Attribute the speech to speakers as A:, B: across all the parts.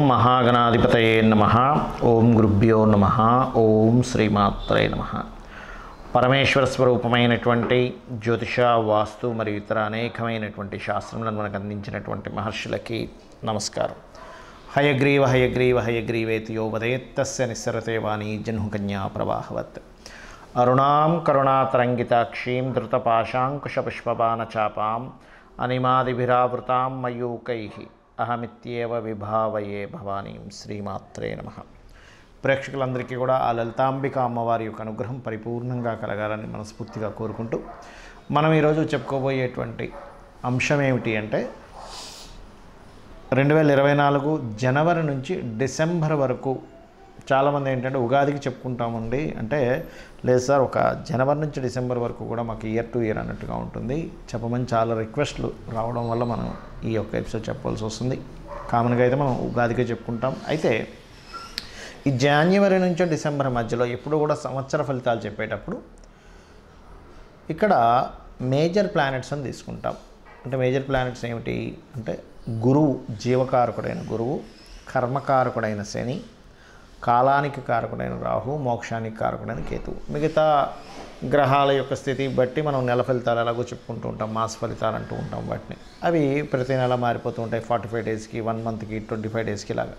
A: మహాగణాధిపతయే నమః. ఓం గురుభ్యో నమః. ఓం శ్రీమాత్రే నమః. పరమేశ్వర స్వరూపమైనటువంటి జ్యోతిష, వాస్తు మరియు ఇతర అనేకమైనటువంటి శాస్త్రములను మనకు అందించినటువంటి మహర్షులకి నమస్కారం. హయగ్రీవ హయగ్రీవ హయగ్రీవేతి యో వదేత్తస్య నిస్సరతే వాణి జహ్నుకన్యా ప్రవాహవత్. అరుణాం కరుణాతరంగితాక్షీం ధృతపాశాంకుశపుష్పబాణచాపాం అనిమాదిభిరావృతాం మయూకైః అహమిత్యేవ విభావయే భవానీం. శ్రీమాత్రే నమః. ప్రేక్షకులందరికీ కూడా ఆ లలితాంబిక అమ్మవారి యొక్క అనుగ్రహం పరిపూర్ణంగా కలగాలని మనస్ఫూర్తిగా కోరుకుంటూ మనం ఈరోజు చెప్పుకోబోయేటువంటి అంశం ఏమిటి అంటే 2024 జనవరి నుంచి డిసెంబర్ వరకు చాలామంది ఏంటంటే ఉగాదికి చెప్పుకుంటామండి అంటే లేదు సార్, ఒక జనవరి నుంచి డిసెంబర్ వరకు కూడా మాకు ఇయర్ టు ఇయర్ అన్నట్టుగా ఉంటుంది చెప్పమని చాలా రిక్వెస్ట్లు రావడం వల్ల మనం ఈ యొక్క ఎపిసోడ్ చెప్పవలసి వస్తుంది. కామన్గా అయితే మనం ఉగాదికే చెప్పుకుంటాం. అయితే ఈ జనవరి నుంచి డిసెంబర్ మధ్యలో ఎప్పుడు కూడా సంవత్సర ఫలితాలు చెప్పేటప్పుడు ఇక్కడ మేజర్ ప్లానెట్స్ అని తీసుకుంటాం. అంటే మేజర్ ప్లానెట్స్ ఏమిటి అంటే గురువు, జీవకారకుడైన గురువు, కర్మకారకుడైన శని, కాలానికి కారకుడైన రాహు, మోక్షానికి కారకుడైన కేతువు. మిగతా గ్రహాల యొక్క స్థితి బట్టి మనం నెల ఫలితాలు ఎలాగో చెప్పుకుంటూ ఉంటాం, మాస ఫలితాలు అంటూ ఉంటాం. వాటిని అవి ప్రతి నెల మారిపోతూ ఉంటాయి. 45 డేస్కి, 1 మంత్కి, 25 డేస్కి ఇలాగా.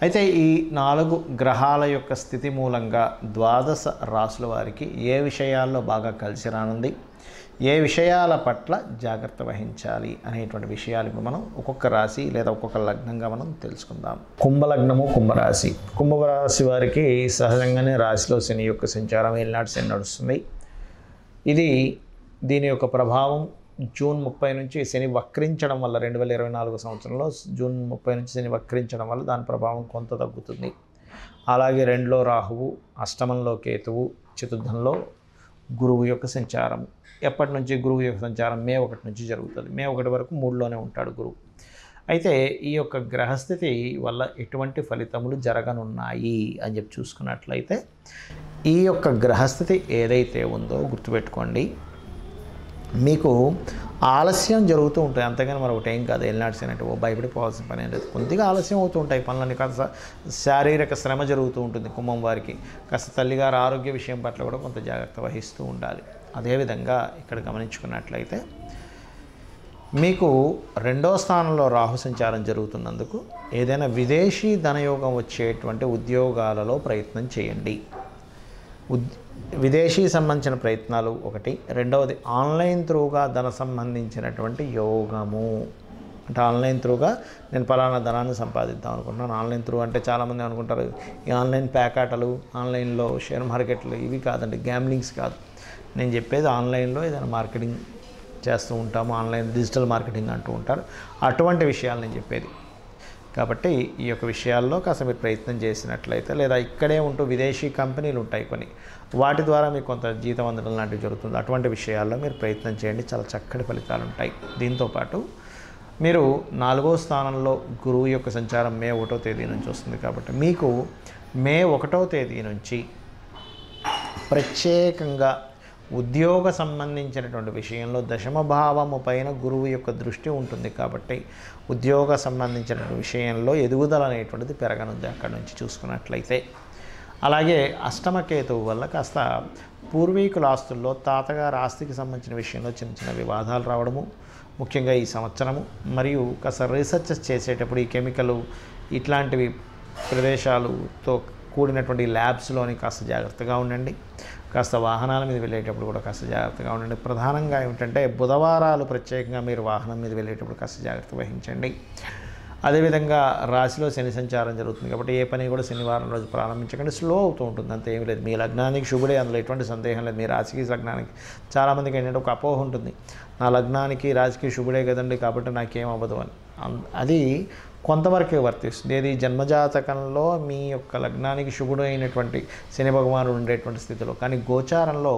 A: అయితే ఈ 4 గ్రహాల యొక్క స్థితి మూలంగా 12 రాసుల వారికి ఏ విషయాల్లో బాగా కలిసి రానుంది, ఏ విషయాల పట్ల జాగ్రత్త వహించాలి అనేటువంటి విషయాలు ఇప్పుడు మనం ఒక్కొక్క రాశి లేదా ఒక్కొక్క లగ్నంగా మనం తెలుసుకుందాం. కుంభలగ్నము, కుంభరాశి. కుంభరాశి వారికి సహజంగానే రాశిలో శని యొక్క సంచారం ఏలినాటి శని నడుస్తుంది. దీని యొక్క ప్రభావం జూన్ 30 నుంచి శని వక్రించడం వల్ల 2024 సంవత్సరంలో జూన్ 30 నుంచి శని వక్రించడం వల్ల దాని ప్రభావం కొంత తగ్గుతుంది. అలాగే 2లో రాహువు, అష్టమంలో కేతువు, చతుర్థంలో గురువు యొక్క సంచారం. ఎప్పటి నుంచి గురువు యొక్క సంచారం? మే 1 నుంచి జరుగుతుంది. మే 1 వరకు 3లోనే ఉంటాడు గురువు. అయితే ఈ యొక్క గ్రహస్థితి వల్ల ఎటువంటి ఫలితములు జరగనున్నాయి అని చెప్పి చూసుకున్నట్లయితే ఈ యొక్క గ్రహస్థితి ఏదైతే ఉందో గుర్తుపెట్టుకోండి, మీకు ఆలస్యం జరుగుతూ ఉంటాయి. అంతేగాని మరొకటి ఏం కాదు. వెళ్ళినాడ్సినట్టు భయపడిపోవాల్సిన పని ఏం లేదు. కొద్దిగా ఆలస్యం అవుతూ ఉంటాయి పనులన్నీ. కాస్త శారీరక శ్రమ జరుగుతూ ఉంటుంది కుంభం వారికి. కాస్త తల్లిగారు ఆరోగ్య విషయం పట్ల కూడా కొంత జాగ్రత్త వహిస్తూ ఉండాలి. అదేవిధంగా ఇక్కడ గమనించుకున్నట్లయితే మీకు 2వ స్థానంలో రాహు సంచారం జరుగుతున్నందుకు ఏదైనా విదేశీ ధనయోగం వచ్చేటువంటి ఉద్యోగాలలో ప్రయత్నం చేయండి. విదేశీ సంబంధించిన ప్రయత్నాలు ఒకటి. రెండవది ఆన్లైన్ త్రూగా ధన సంబంధించినటువంటి యోగము. అంటే ఆన్లైన్ త్రూగా నేను పలానా ధనాన్ని సంపాదిద్దాం అనుకుంటున్నాను. ఆన్లైన్ త్రూ అంటే చాలామంది అనుకుంటారు ఈ ఆన్లైన్ ప్యాకాటలు, ఆన్లైన్లో షేర్ మార్కెట్లు, ఇవి కాదండి, గ్యాంబ్లింగ్స్ కాదు. నేను చెప్పేది ఆన్లైన్లో ఏదైనా మార్కెటింగ్ చేస్తూ ఉంటాము, ఆన్లైన్ డిజిటల్ మార్కెటింగ్ అంటూ ఉంటారు, అటువంటి విషయాలు నేను చెప్పేది. కాబట్టి ఈ యొక్క విషయాల్లో కాస్త మీరు ప్రయత్నం చేసినట్లయితే, లేదా ఇక్కడే ఉంటూ విదేశీ కంపెనీలు ఉంటాయి కొన్ని, వాటి ద్వారా మీకు కొంత జీతం అందడం లాంటివి జరుగుతుంది. అటువంటి విషయాల్లో మీరు ప్రయత్నం చేయండి, చాలా చక్కటి ఫలితాలు ఉంటాయి. దీంతోపాటు మీరు 4వ స్థానంలో గురువు యొక్క సంచారం మే 1వ తేదీ నుంచి వస్తుంది. కాబట్టి మీకు మే 1వ తేదీ నుంచి ప్రత్యేకంగా ఉద్యోగ సంబంధించినటువంటి విషయంలో దశమ భావము పైన గురువు యొక్క దృష్టి ఉంటుంది. కాబట్టి ఉద్యోగ సంబంధించినటువంటి విషయంలో ఎదుగుదల అనేటువంటిది పెరగనుంది అక్కడి నుంచి చూసుకున్నట్లయితే. అలాగే అష్టమకేతువు వల్ల కాస్త పూర్వీకుల ఆస్తుల్లో తాతగారి ఆస్తికి సంబంధించిన విషయంలో చిన్న చిన్న వివాదాలు రావడము ముఖ్యంగా ఈ సంవత్సరము. మరియు కాస్త రీసెర్చ్ చేసేటప్పుడు ఈ కెమికల్ ఇట్లాంటివి ప్రదేశాలతో కూడినటువంటి ల్యాబ్స్లోని కాస్త జాగ్రత్తగా ఉండండి. కాస్త వాహనాల మీద వెళ్ళేటప్పుడు కూడా కాస్త జాగ్రత్తగా ఉండండి. ప్రధానంగా ఏమిటంటే బుధవారాలు ప్రత్యేకంగా మీరు వాహనం మీద వెళ్ళేటప్పుడు కాస్త జాగ్రత్త వహించండి. అదేవిధంగా రాశిలో శని సంచారం జరుగుతుంది కాబట్టి ఏ పని కూడా శనివారం రోజు ప్రారంభించకండి. స్లో అవుతూ ఉంటుంది, అంతే, ఏమి లేదు. మీ లగ్నానికి శుభుడే, అందులో ఎటువంటి సందేహం లేదు. మీ రాశికి లగ్నానికి చాలామందికి ఏంటంటే ఒక అపోహ ఉంటుంది, నా లగ్నానికి రాశికి శుభుడే కదండి కాబట్టి నాకేం అవ్వదు అని. అది కొంతవరకే వర్తిస్తుంది. ఏది జన్మజాతకంలో మీ యొక్క లగ్నానికి శుభుడు అయినటువంటి శని భగవానుడు ఉండేటువంటి స్థితిలో. కానీ గోచారంలో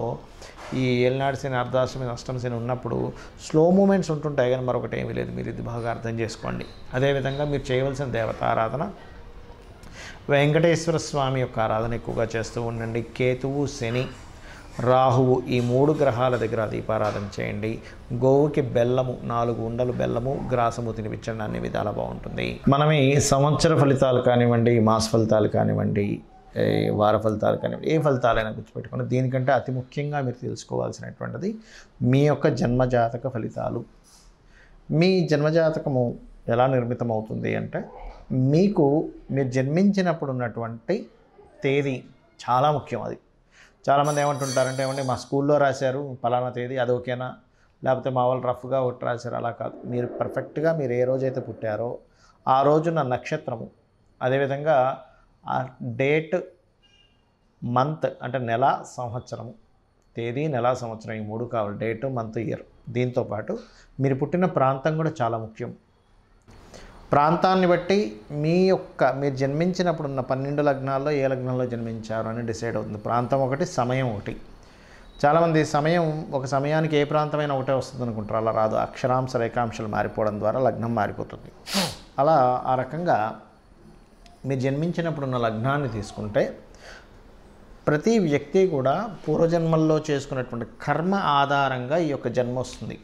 A: ఈ ఏలినాడు శని, అర్ధాష్టమి, అష్టమ శని ఉన్నప్పుడు స్లో మూమెంట్స్ ఉంటుంటాయి, కానీ మరొకటి ఏమీ లేదు. మీరు ఇది బాగా అర్థం చేసుకోండి. అదేవిధంగా మీరు చేయవలసిన దేవతారాధన వెంకటేశ్వర స్వామి యొక్క ఆరాధన ఎక్కువగా చేస్తూ ఉండండి. కేతువు, శని రాహువు, ఈ 3 గ్రహాల దగ్గర దీపారాధన చేయండి. గోవుకి బెల్లము 4 ఉండలు బెల్లము గ్రాసము తినిపించండి, అన్ని విధాలా బాగుంటుంది. మనం ఈ సంవత్సర ఫలితాలు కానివ్వండి, మాస ఫలితాలు కానివ్వండి, వార ఫలితాలు కానివ్వండి, ఏ ఫలితాలైనా గుర్తుపెట్టుకోండి. దీనికంటే అతి ముఖ్యంగా మీరు తెలుసుకోవాల్సినటువంటిది మీ యొక్క జన్మజాతక ఫలితాలు. మీ జన్మజాతకము ఎలా నిర్మితం అవుతుంది అంటే, మీరు జన్మించినప్పుడు ఉన్నటువంటి తేదీ చాలా ముఖ్యం. అది చాలామంది ఏమంటుంటారంటే, ఏమంటే మా స్కూల్లో రాశారు పలానా తేదీ, అది ఓకేనా, లేకపోతే మా వాళ్ళు రఫ్గా ఒకటి రాశారు. అలా కాదు, మీరు పర్ఫెక్ట్గా మీరు ఏ రోజైతే పుట్టారో ఆ రోజున నక్షత్రము, అదేవిధంగా ఆ డేట్, మంత్ అంటే నెల, సంవత్సరము, తేదీ, నెల, సంవత్సరం, ఈ 3 కావాలి. Date, month, year. దీంతోపాటు మీరు పుట్టిన ప్రాంతం కూడా చాలా ముఖ్యం. ప్రాంతాన్ని బట్టి మీరు జన్మించినప్పుడు ఉన్న 12 లగ్నాల్లో ఏ లగ్నంలో జన్మించారు అని డిసైడ్ అవుతుంది. ప్రాంతం ఒకటి, సమయం ఒకటి. చాలామంది ఒక సమయానికి ఏ ప్రాంతమైనా ఒకటే వస్తుంది అనుకుంటారు. అలా రాదు. అక్షరాంశ రేఖాంశాలు మారిపోవడం ద్వారా లగ్నం మారిపోతుంది. అలా ఆ రకంగా మీరు జన్మించినప్పుడు ఉన్న లగ్నాన్ని తీసుకుంటే ప్రతి వ్యక్తి కూడా పూర్వజన్మల్లో చేసుకున్నటువంటి కర్మ ఆధారంగా ఈ యొక్క జన్మ వస్తుంది.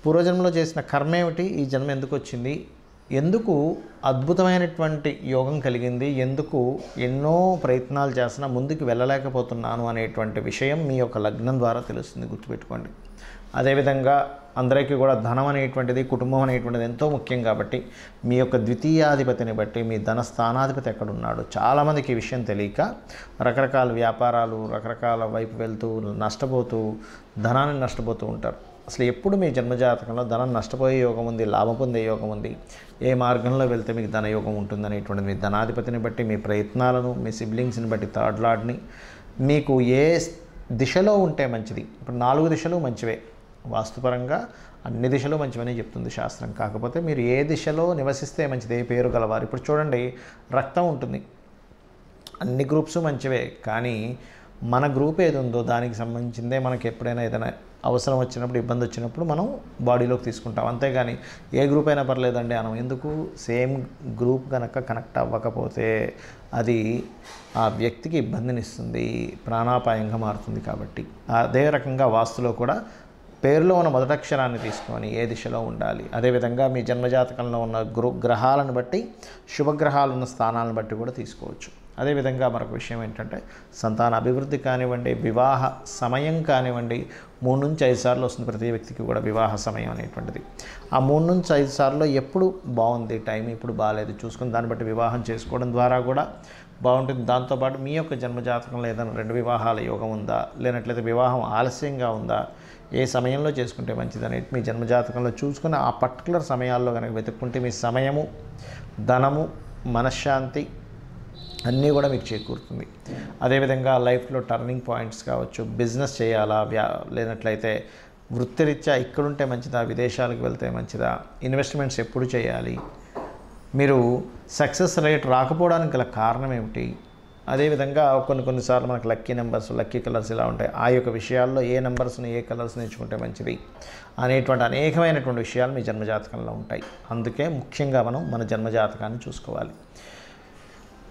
A: పూర్వజన్మలో చేసిన కర్మ ఏమిటి, ఈ జన్మ ఎందుకు వచ్చింది, ఎందుకు అద్భుతమైనటువంటి యోగం కలిగింది, ఎందుకు ఎన్నో ప్రయత్నాలు చేసినా ముందుకు వెళ్ళలేకపోతున్నాను అనేటువంటి విషయం మీ యొక్క లగ్నం ద్వారా తెలుస్తుంది. గుర్తుపెట్టుకోండి. అదేవిధంగా అందరికీ కూడా ధనం అనేటువంటిది, కుటుంబం అనేటువంటిది ఎంతో ముఖ్యం. కాబట్టి మీ యొక్క ద్వితీయాధిపతిని బట్టి మీ ధన స్థానాధిపతి ఎక్కడున్నాడు. చాలామందికి ఈ విషయం తెలియక రకరకాల వ్యాపారాలు, రకరకాల వైపు వెళ్తూ ధనాన్ని నష్టపోతూ ఉంటారు. అసలు ఎప్పుడు మీ జన్మజాతకంలో ధనం నష్టపోయే యోగం ఉంది, లాభం పొందే యోగం ఉంది, ఏ మార్గంలో వెళ్తే మీకు ధనయోగం ఉంటుంది అనేటువంటిది మీ ధనాధిపతిని బట్టి, మీ ప్రయత్నాలను, మీ సిబ్లింగ్స్ని బట్టి, థర్డ్ లార్డ్ని, మీకు ఏ దిశలో ఉంటే మంచిది. ఇప్పుడు 4 దిశలు మంచివే, వాస్తుపరంగా అన్ని దిశలు మంచివని చెప్తుంది శాస్త్రం. కాకపోతే మీరు ఏ దిశలో నివసిస్తే మంచిది, ఏ పేరు గలవారు. ఇప్పుడు చూడండి, రక్తం ఉంటుంది, అన్ని గ్రూప్స్ మంచివే, కానీ మన గ్రూప్ ఏది ఉందో దానికి సంబంధించిందే మనకి ఎప్పుడైనా ఏదైనా అవసరం వచ్చినప్పుడు, ఇబ్బంది వచ్చినప్పుడు మనం బాడీలోకి తీసుకుంటాం. అంతేగాని ఏ గ్రూప్ అయినా పర్లేదండి అనం. ఎందుకు, సేమ్ గ్రూప్ కనుక కనెక్ట్ అవ్వకపోతే అది ఆ వ్యక్తికి ఇబ్బందినిస్తుంది, ప్రాణాపాయంగా మారుతుంది. కాబట్టి అదే రకంగా వాస్తులో కూడా పేరులో ఉన్న మొదటక్షరాన్ని తీసుకొని ఏ దిశలో ఉండాలి. అదేవిధంగా మీ జన్మజాతకంలో ఉన్న గ్రహాలను బట్టి, శుభగ్రహాలు ఉన్న స్థానాలను బట్టి కూడా తీసుకోవచ్చు. అదేవిధంగా మరొక విషయం ఏంటంటే, సంతాన అభివృద్ధి కానివ్వండి, వివాహ సమయం కానివ్వండి, 3 నుంచి 5 సార్లు వస్తుంది ప్రతి వ్యక్తికి కూడా వివాహ సమయం అనేటువంటిది. ఆ 3 నుంచి 5 సార్లు ఎప్పుడు బాగుంది టైం, ఇప్పుడు బాగాలేదు చూసుకుని దాన్ని బట్టి వివాహం చేసుకోవడం ద్వారా కూడా బాగుంటుంది. దాంతోపాటు మీ యొక్క జన్మజాతకంలో ఏదైనా 2 వివాహాల యోగం ఉందా, లేనట్లయితే వివాహం ఆలస్యంగా ఉందా, ఏ సమయంలో చేసుకుంటే మంచిది అనేది మీ జన్మజాతకంలో చూసుకుని ఆ పర్టికులర్ సమయాల్లో కనుక వెతుక్కుంటే మీ సమయము, ధనము, మనశ్శాంతి అన్నీ కూడా మీకు చేకూరుతుంది. అదేవిధంగా లైఫ్లో టర్నింగ్ పాయింట్స్ కావచ్చు, బిజినెస్ చేయాలా, లేనట్లయితే వృత్తిరీత్యా ఇక్కడుంటే మంచిదా, విదేశాలకు వెళ్తే మంచిదా, ఇన్వెస్ట్మెంట్స్ ఎప్పుడు చేయాలి, మీరు సక్సెస్ రేట్ రాకపోవడానికి గల కారణం ఏమిటి, అదేవిధంగా కొన్నిసార్లు మనకు లక్కీ నెంబర్స్, లక్కీ కలర్స్ ఇలా ఉంటాయి. ఆ యొక్క విషయాల్లో ఏ నెంబర్స్ని, ఏ కలర్స్ని ఎంచుకుంటే మంచిది అనేటువంటి అనేకమైనటువంటి విషయాలు మీ జన్మజాతకంలో ఉంటాయి. అందుకే ముఖ్యంగా మనం మన జన్మజాతకాన్ని చూసుకోవాలి.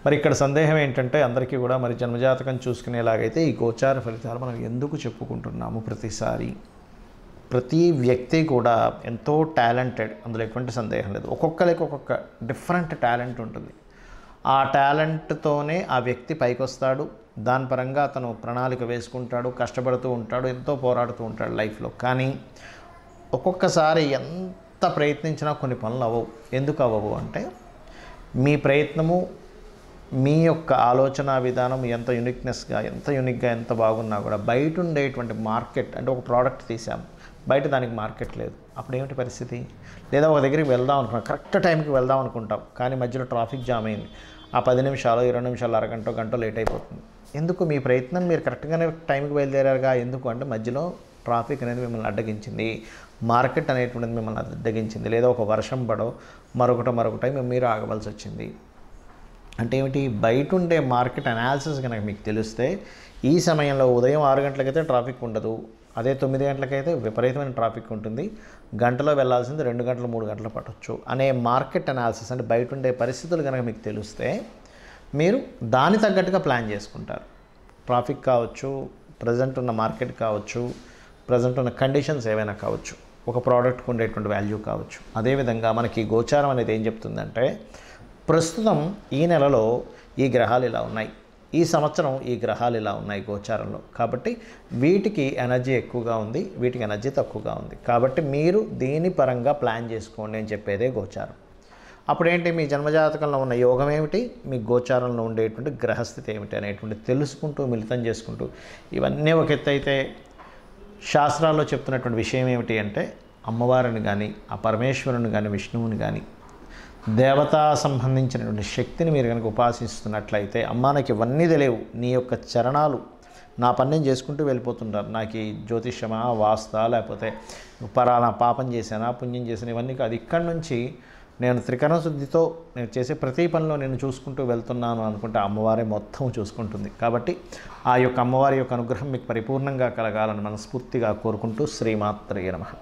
A: మరి ఇక్కడ సందేహం ఏంటంటే, అందరికీ కూడా మరి జన్మజాతకం చూసుకునేలాగైతే ఈ గోచార ఫలితాలు మనం ఎందుకు చెప్పుకుంటున్నాము ప్రతిసారి. ప్రతి వ్యక్తి కూడా ఎంతో టాలెంటెడ్, అందులో ఎటువంటి సందేహం లేదు. ఒక్కొక్కరికి ఒక్కొక్క డిఫరెంట్ టాలెంట్ ఉంటుంది. ఆ టాలెంట్తోనే ఆ వ్యక్తి పైకి వస్తాడు. దాని పరంగా అతను ప్రణాళిక వేసుకుంటాడు, కష్టపడుతూ ఉంటాడు, ఎంతో పోరాడుతూ ఉంటాడు లైఫ్లో. కానీ ఒక్కొక్కసారి ఎంత ప్రయత్నించినా కొన్ని పనులు అవ్వవు. ఎందుకు అవ్వవు అంటే, మీ ప్రయత్నము, మీ యొక్క ఆలోచన విధానం ఎంత యూనిక్గా ఎంత బాగున్నా కూడా బయట ఉండేటువంటి మార్కెట్, అంటే ఒక ప్రోడక్ట్ తీసాము, బయట దానికి మార్కెట్ లేదు. అప్పుడు ఏమిటి పరిస్థితి? లేదా ఒక దగ్గరికి వెళ్దాం అనుకున్నాం, కరెక్ట్ టైంకి వెళ్దాం అనుకుంటాం, కానీ మధ్యలో ట్రాఫిక్ జామ్ అయింది. ఆ 10 నిమిషాలు, 20 నిమిషాలు, అరగంట లేట్ అయిపోతుంది. ఎందుకు? మీ ప్రయత్నం, మీరు కరెక్ట్గానే టైంకి బయలుదేరారుగా. ఎందుకు అంటే మధ్యలో ట్రాఫిక్ అనేది మిమ్మల్ని అడ్డగించింది, మార్కెట్ అనేటువంటిది మిమ్మల్ని అడ్డగించింది, లేదా ఒక వర్షం పడో మరొకటో మీరు ఆగవలసి వచ్చింది. అంటే ఏమిటి? బయట ఉండే మార్కెట్ అనాలిసిస్ కనుక మీకు తెలిస్తే, ఈ సమయంలో ఉదయం 6 గంటలకైతే ట్రాఫిక్ ఉండదు, అదే 9 గంటలకైతే విపరీతమైన ట్రాఫిక్ ఉంటుంది, గంటలో వెళ్ళాల్సింది 2 గంటలు 3 గంటలు పట్టొచ్చు అనే మార్కెట్ అనాలిసిస్, అంటే బయట ఉండే పరిస్థితులు కనుక మీకు తెలిస్తే మీరు దాని తగ్గట్టుగా ప్లాన్ చేసుకుంటారు. ట్రాఫిక్ కావచ్చు, ప్రజెంట్ ఉన్న మార్కెట్ కావచ్చు, ప్రజెంట్ ఉన్న కండిషన్స్ ఏవైనా కావచ్చు, ఒక ప్రోడక్ట్కి ఉండేటువంటి వాల్యూ కావచ్చు. అదేవిధంగా మనకి గోచారం అనేది ఏం చెప్తుందంటే ప్రస్తుతం ఈ నెలలో ఈ గ్రహాలు ఇలా ఉన్నాయి, ఈ సంవత్సరం ఈ గ్రహాలు ఇలా ఉన్నాయి గోచారంలో. కాబట్టి వీటికి ఎనర్జీ ఎక్కువగా ఉంది, వీటికి ఎనర్జీ తక్కువగా ఉంది. కాబట్టి మీరు దీని పరంగా ప్లాన్ చేసుకోండి అని చెప్పేదే గోచారం. అప్పుడేంటి, మీ జన్మజాతకంలో ఉన్న యోగం ఏమిటి, మీ గోచారంలో ఉండేటువంటి గ్రహస్థితి ఏమిటి అనేటువంటి తెలుసుకుంటూ మిళితం చేసుకుంటూ, ఇవన్నీ ఒక ఎత్తు అయితే శాస్త్రాల్లో చెప్తున్నటువంటి విషయం ఏమిటి అంటే అమ్మవారిని కానీ, ఆ పరమేశ్వరుని కానీ, విష్ణువుని కానీ, దేవతా సంబంధించినటువంటి శక్తిని మీరు కనుక ఉపాసిస్తున్నట్లయితే, అమ్మా నాకు ఇవన్నీ తెలియవు, నీ యొక్క చరణాలు, నా పని నేను చేసుకుంటూ వెళ్ళిపోతుంటారు, నాకు ఈ జ్యోతిష్యమా, వాస్తా, లేకపోతే పరానా పాపం చేశానా, పుణ్యం చేశాను, ఇవన్నీ కాదు, ఇక్కడి నుంచి నేను త్రికరణ శుద్ధితో నేను చేసే ప్రతి పనిలో నేను చూసుకుంటూ వెళ్తున్నాను అనుకుంటే అమ్మవారే మొత్తం చూసుకుంటుంది. కాబట్టి ఆ యొక్క అమ్మవారి యొక్క అనుగ్రహం మీకు పరిపూర్ణంగా కలగాలని మనస్ఫూర్తిగా కోరుకుంటూ శ్రీమాత్రే నమః.